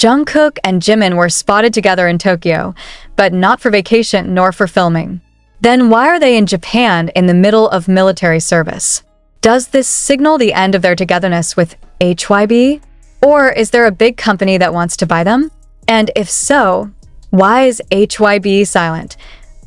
Jungkook and Jimin were spotted together in Tokyo, but not for vacation nor for filming. Then why are they in Japan in the middle of military service? Does this signal the end of their togetherness with HYBE? Or is there a big company that wants to buy them? And if so, why is HYBE silent?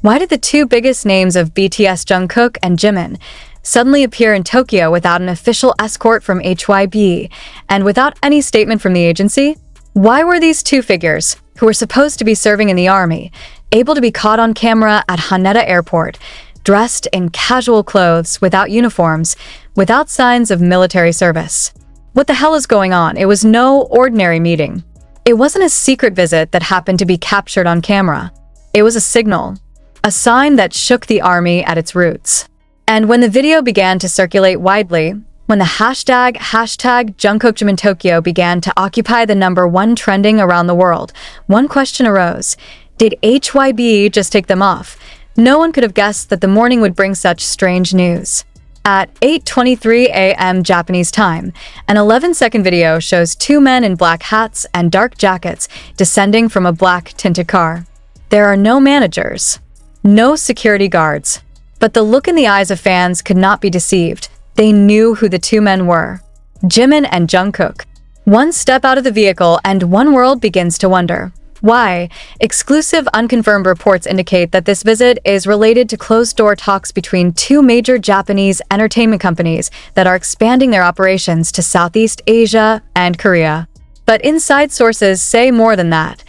Why did the two biggest names of BTS Jungkook and Jimin suddenly appear in Tokyo without an official escort from HYBE and without any statement from the agency? Why were these two figures, who were supposed to be serving in the army, able to be caught on camera at Haneda Airport, dressed in casual clothes, without uniforms, without signs of military service? What the hell is going on? It was no ordinary meeting. It wasn't a secret visit that happened to be captured on camera. It was a signal, a sign that shook the army at its roots. And when the video began to circulate widely, when the hashtag JungkookJimin Tokyo began to occupy the #1 trending around the world, one question arose. Did HYBE just take them off? No one could have guessed that the morning would bring such strange news. At 8:23 a.m. Japanese time, an 11-second video shows two men in black hats and dark jackets descending from a black tinted car. There are no managers, no security guards, but the look in the eyes of fans could not be deceived. They knew who the two men were: Jimin and Jungkook. One step out of the vehicle and one world begins to wonder. Why? Exclusive unconfirmed reports indicate that this visit is related to closed-door talks between two major Japanese entertainment companies that are expanding their operations to Southeast Asia and Korea. But inside sources say more than that.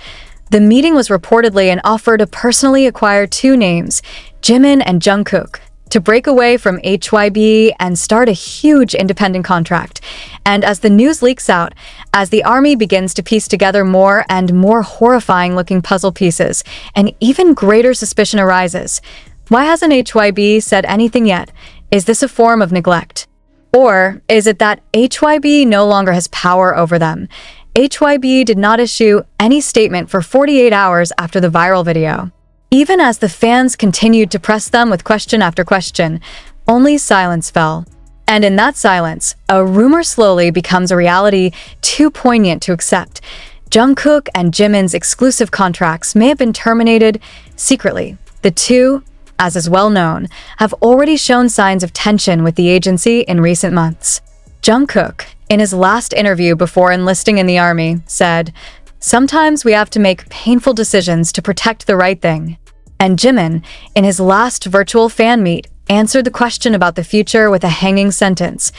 The meeting was reportedly an offer to personally acquire two names, Jimin and Jungkook, to break away from HYBE and start a huge independent contract. And as the news leaks out, as the army begins to piece together more and more horrifying-looking puzzle pieces, an even greater suspicion arises. Why hasn't HYBE said anything yet? Is this a form of neglect? Or is it that HYBE no longer has power over them? HYBE did not issue any statement for 48 hours after the viral video. Even as the fans continued to press them with question after question, only silence fell. And in that silence, a rumor slowly becomes a reality too poignant to accept. Jungkook and Jimin's exclusive contracts may have been terminated secretly. The two, as is well known, have already shown signs of tension with the agency in recent months. Jungkook, in his last interview before enlisting in the army, said, "Sometimes we have to make painful decisions to protect the right thing." And Jimin, in his last virtual fan meet, answered the question about the future with a hanging sentence: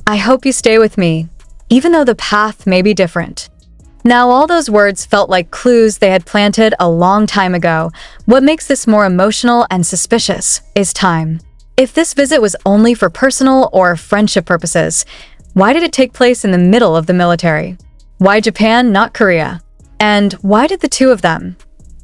"I hope you stay with me, even though the path may be different." Now, all those words felt like clues they had planted a long time ago. What makes this more emotional and suspicious is time. If this visit was only for personal or friendship purposes, why did it take place in the middle of the military? Why Japan, not Korea? And why did the two of them,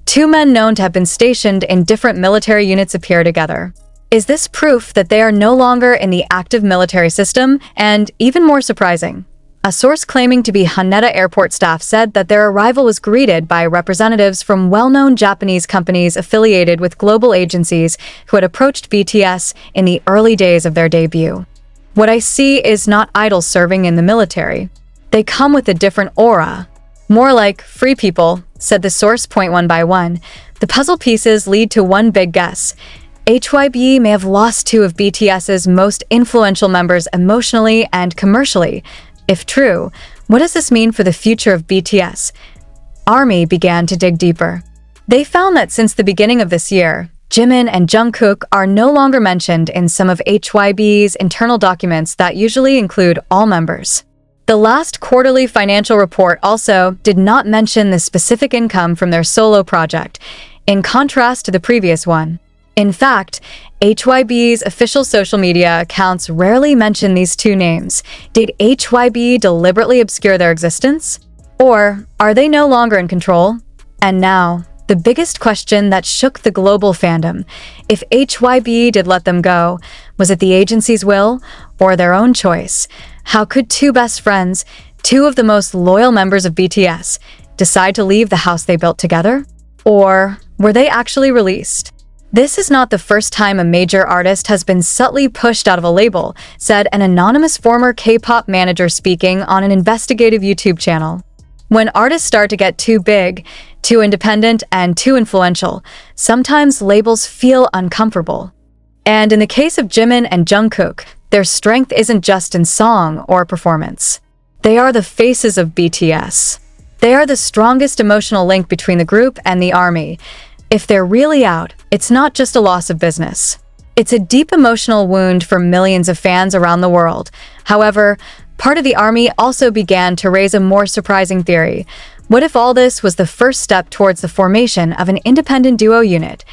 two men known to have been stationed in different military units, appear together? Is this proof that they are no longer in the active military system? And even more surprising, a source claiming to be Haneda Airport staff said that their arrival was greeted by representatives from well-known Japanese companies affiliated with global agencies who had approached BTS in the early days of their debut. What I see is not idols serving in the military. They come with a different aura. More like free people, said the source point one by one. The puzzle pieces lead to one big guess. HYBE may have lost two of BTS's most influential members emotionally and commercially. If true, what does this mean for the future of BTS? Army began to dig deeper. They found that since the beginning of this year, Jimin and Jungkook are no longer mentioned in some of HYBE's internal documents that usually include all members. The last quarterly financial report also did not mention the specific income from their solo project, in contrast to the previous one. In fact, HYBE's official social media accounts rarely mention these two names. Did HYBE deliberately obscure their existence? Or are they no longer in control? And now, the biggest question that shook the global fandom. If HYBE did let them go, was it the agency's will or their own choice? How could two best friends, two of the most loyal members of BTS, decide to leave the house they built together? Or were they actually released? This is not the first time a major artist has been subtly pushed out of a label, said an anonymous former K-pop manager speaking on an investigative YouTube channel. When artists start to get too big, too independent, and too influential, sometimes labels feel uncomfortable. And in the case of Jimin and Jungkook, their strength isn't just in song or performance. They are the faces of BTS. They are the strongest emotional link between the group and the army. If they're really out, it's not just a loss of business. It's a deep emotional wound for millions of fans around the world. However, part of the army also began to raise a more surprising theory. What if all this was the first step towards the formation of an independent duo unit?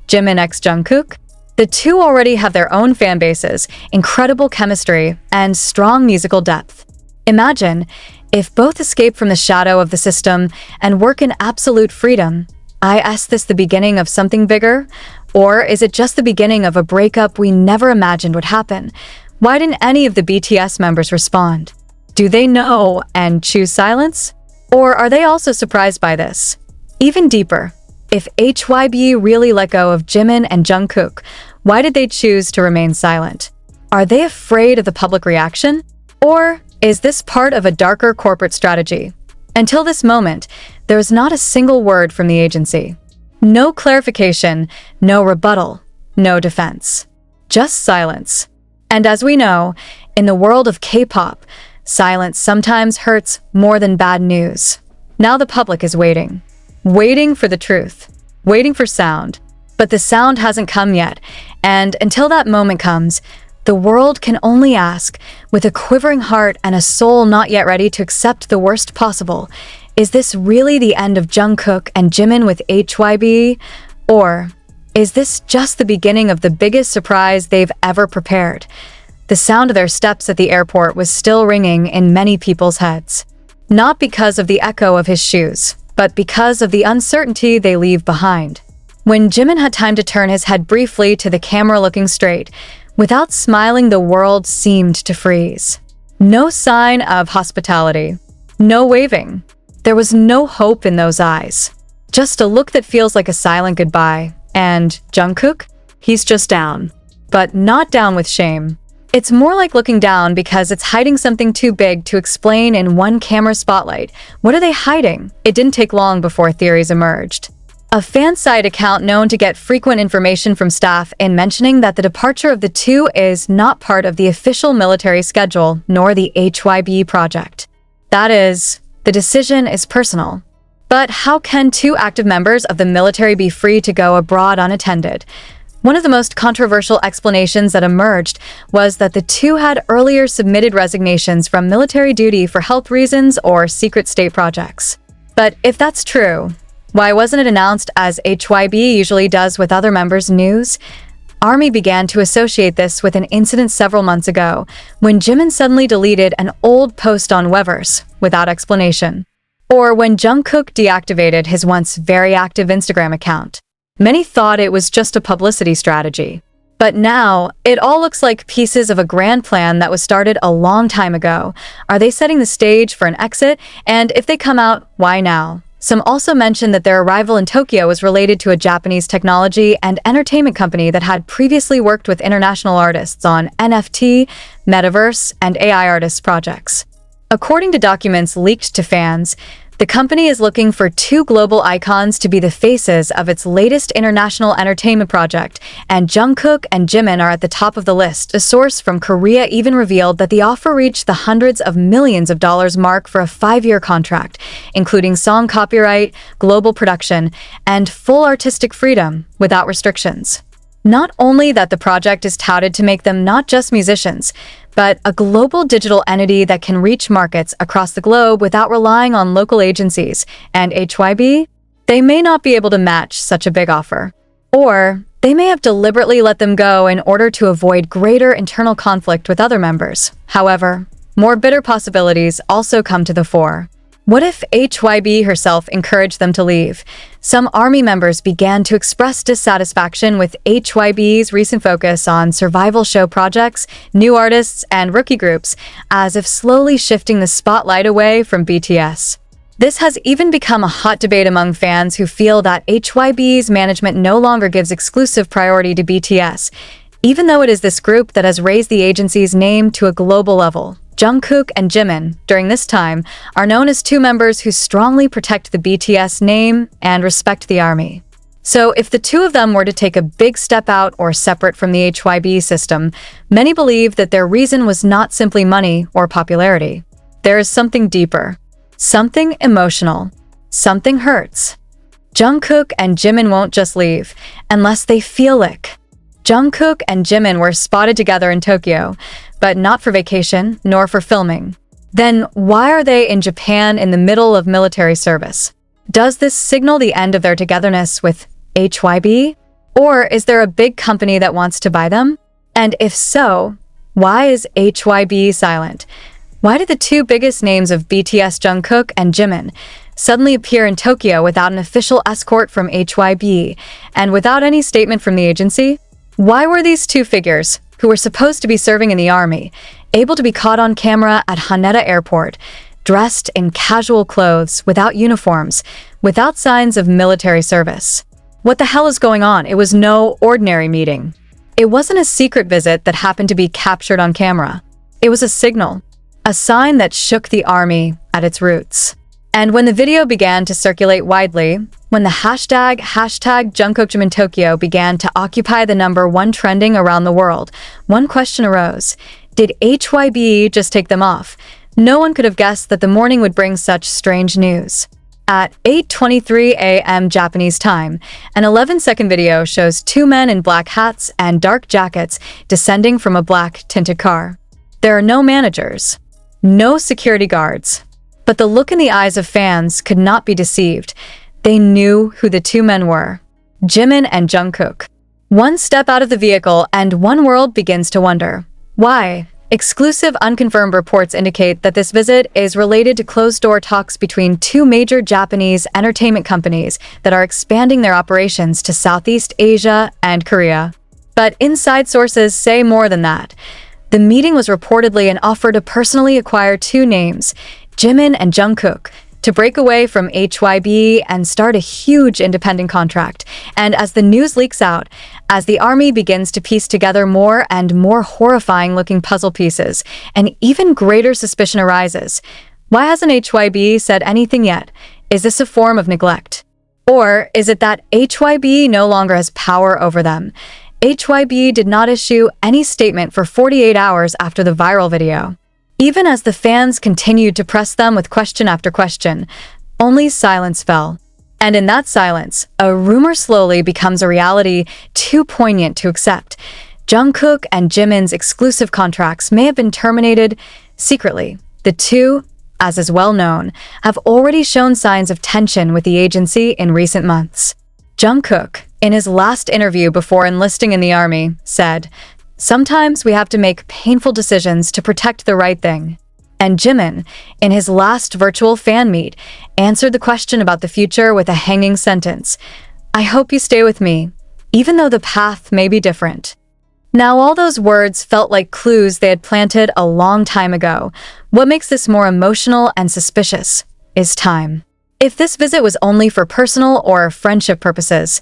Jimin x Jungkook? The two already have their own fan bases, incredible chemistry, and strong musical depth. Imagine if both escape from the shadow of the system and work in absolute freedom. Is this the beginning of something bigger? Or is it just the beginning of a breakup we never imagined would happen? Why didn't any of the BTS members respond? Do they know and choose silence? Or are they also surprised by this? Even deeper, if HYBE really let go of Jimin and Jungkook, why did they choose to remain silent? Are they afraid of the public reaction? Or is this part of a darker corporate strategy? Until this moment, there is not a single word from the agency. No clarification, no rebuttal, no defense. Just silence. And as we know, in the world of K-pop, silence sometimes hurts more than bad news. Now the public is waiting. Waiting for the truth. Waiting for sound. But the sound hasn't come yet, and until that moment comes, the world can only ask, with a quivering heart and a soul not yet ready to accept the worst possible, is this really the end of Jungkook and Jimin with HYBE? Or is this just the beginning of the biggest surprise they've ever prepared? The sound of their steps at the airport was still ringing in many people's heads. Not because of the echo of his shoes, but because of the uncertainty they leave behind. When Jimin had time to turn his head briefly to the camera looking straight, without smiling, the world seemed to freeze. No sign of hospitality. No waving. There was no hope in those eyes. Just a look that feels like a silent goodbye. And Jungkook? He's just down. But not down with shame. It's more like looking down because it's hiding something too big to explain in one camera spotlight. What are they hiding? It didn't take long before theories emerged. A fan-side account known to get frequent information from staff in mentioning that the departure of the two is not part of the official military schedule nor the HYBE project. That is, the decision is personal. But how can two active members of the military be free to go abroad unattended? One of the most controversial explanations that emerged was that the two had earlier submitted resignations from military duty for health reasons or secret state projects. But if that's true, why wasn't it announced as HYBE usually does with other members' news? ARMY began to associate this with an incident several months ago when Jimin suddenly deleted an old post on Weverse without explanation. Or when Jungkook deactivated his once very active Instagram account. Many thought it was just a publicity strategy. But now, it all looks like pieces of a grand plan that was started a long time ago. Are they setting the stage for an exit? And if they come out, why now? Some also mentioned that their arrival in Tokyo was related to a Japanese technology and entertainment company that had previously worked with international artists on NFT, metaverse, and AI artists projects. According to documents leaked to fans, the company is looking for two global icons to be the faces of its latest international entertainment project, and Jungkook and Jimin are at the top of the list. A source from Korea even revealed that the offer reached the hundreds of millions of dollars mark for a 5-year contract, including song copyright, global production, and full artistic freedom without restrictions. Not only that the project is touted to make them not just musicians, but a global digital entity that can reach markets across the globe without relying on local agencies. And HYBE? They may not be able to match such a big offer. Or they may have deliberately let them go in order to avoid greater internal conflict with other members. However, more bitter possibilities also come to the fore. What if HYBE herself encouraged them to leave? Some ARMY members began to express dissatisfaction with HYBE's recent focus on survival show projects, new artists, and rookie groups, as if slowly shifting the spotlight away from BTS. This has even become a hot debate among fans who feel that HYBE's management no longer gives exclusive priority to BTS, even though it is this group that has raised the agency's name to a global level. Jungkook and Jimin, during this time, are known as two members who strongly protect the BTS name and respect the army. So if the two of them were to take a big step out or separate from the HYBE system, many believe that their reason was not simply money or popularity. There is something deeper, something emotional, something hurts. Jungkook and Jimin won't just leave unless they feel it. Jungkook and Jimin were spotted together in Tokyo, but not for vacation nor for filming. Then why are they in Japan in the middle of military service? Does this signal the end of their togetherness with HYBE? Or is there a big company that wants to buy them? And if so, why is HYBE silent? Why did the two biggest names of BTS, Jungkook and Jimin, suddenly appear in Tokyo without an official escort from HYBE and without any statement from the agency? Why were these two figures, who were supposed to be serving in the army, able to be caught on camera at Haneda Airport, dressed in casual clothes, without uniforms, without signs of military service? What the hell is going on? It was no ordinary meeting. It wasn't a secret visit that happened to be captured on camera. It was a signal, a sign that shook the army at its roots. And when the video began to circulate widely, when the hashtag #JungkookJiminTokyo began to occupy the #1 trending around the world, one question arose. Did HYBE just take them off? No one could have guessed that the morning would bring such strange news. At 8:23 a.m. Japanese time, an 11-second video shows two men in black hats and dark jackets descending from a black tinted car. There are no managers, no security guards. But the look in the eyes of fans could not be deceived. They knew who the two men were: Jimin and Jungkook. One step out of the vehicle and one world begins to wonder. Why? Exclusive unconfirmed reports indicate that this visit is related to closed-door talks between two major Japanese entertainment companies that are expanding their operations to Southeast Asia and Korea. But inside sources say more than that. The meeting was reportedly an offer to personally acquire two names, Jimin and Jungkook, to break away from HYBE and start a huge independent contract. And as the news leaks out, as the army begins to piece together more and more horrifying-looking puzzle pieces, an even greater suspicion arises. Why hasn't HYBE said anything yet? Is this a form of neglect? Or is it that HYBE no longer has power over them? HYBE did not issue any statement for 48 hours after the viral video. Even as the fans continued to press them with question after question, only silence fell. And in that silence, a rumor slowly becomes a reality too poignant to accept. Jungkook and Jimin's exclusive contracts may have been terminated secretly. The two, as is well known, have already shown signs of tension with the agency in recent months. Jungkook, in his last interview before enlisting in the army, said, "Sometimes we have to make painful decisions to protect the right thing." And Jimin, in his last virtual fan meet, answered the question about the future with a hanging sentence, "I hope you stay with me, even though the path may be different." Now all those words felt like clues they had planted a long time ago. What makes this more emotional and suspicious is time. If this visit was only for personal or friendship purposes,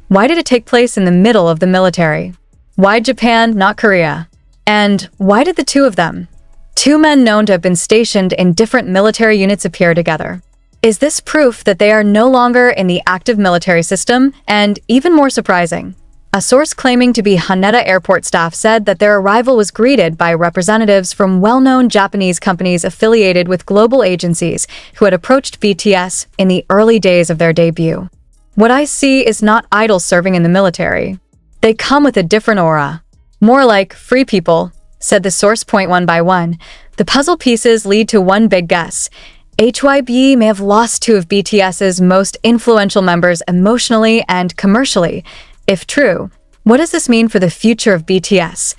why did it take place in the middle of the military? Why Japan, not Korea? And why did the two of them, two men known to have been stationed in different military units, appear together? Is this proof that they are no longer in the active military system? And even more surprising, a source claiming to be Haneda Airport staff said that their arrival was greeted by representatives from well-known Japanese companies affiliated with global agencies who had approached BTS in the early days of their debut. What I see is not idols serving in the military. They come with a different aura. More like free people, said the source. One by one, the puzzle pieces lead to one big guess. HYBE may have lost two of BTS's most influential members emotionally and commercially. If true, what does this mean for the future of BTS?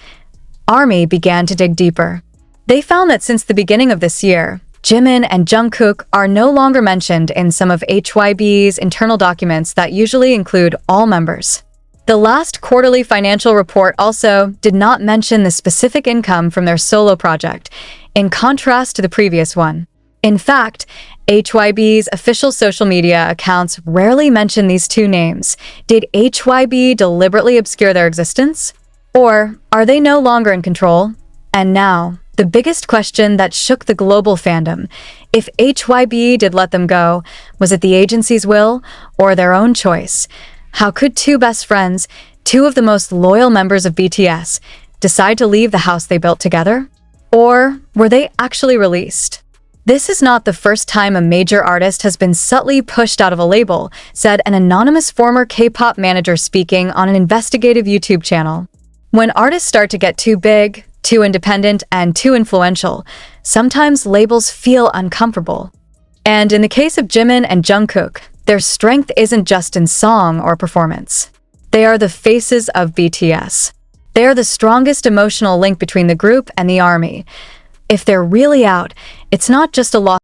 Army began to dig deeper. They found that since the beginning of this year, Jimin and Jungkook are no longer mentioned in some of HYBE's internal documents that usually include all members. The last quarterly financial report also did not mention the specific income from their solo project, in contrast to the previous one. In fact, HYBE's official social media accounts rarely mention these two names. Did HYBE deliberately obscure their existence? Or are they no longer in control? And now, The biggest question that shook the global fandom: if HYBE did let them go, was it the agency's will or their own choice? How could two best friends, two of the most loyal members of BTS, decide to leave the house they built together? Or were they actually released? This is not the first time a major artist has been subtly pushed out of a label, said an anonymous former K-pop manager speaking on an investigative YouTube channel. When artists start to get too big, too independent, and too influential, sometimes labels feel uncomfortable. And in the case of Jimin and Jungkook, their strength isn't just in song or performance. They are the faces of BTS. They are the strongest emotional link between the group and the army. If they're really out, it's not just a loss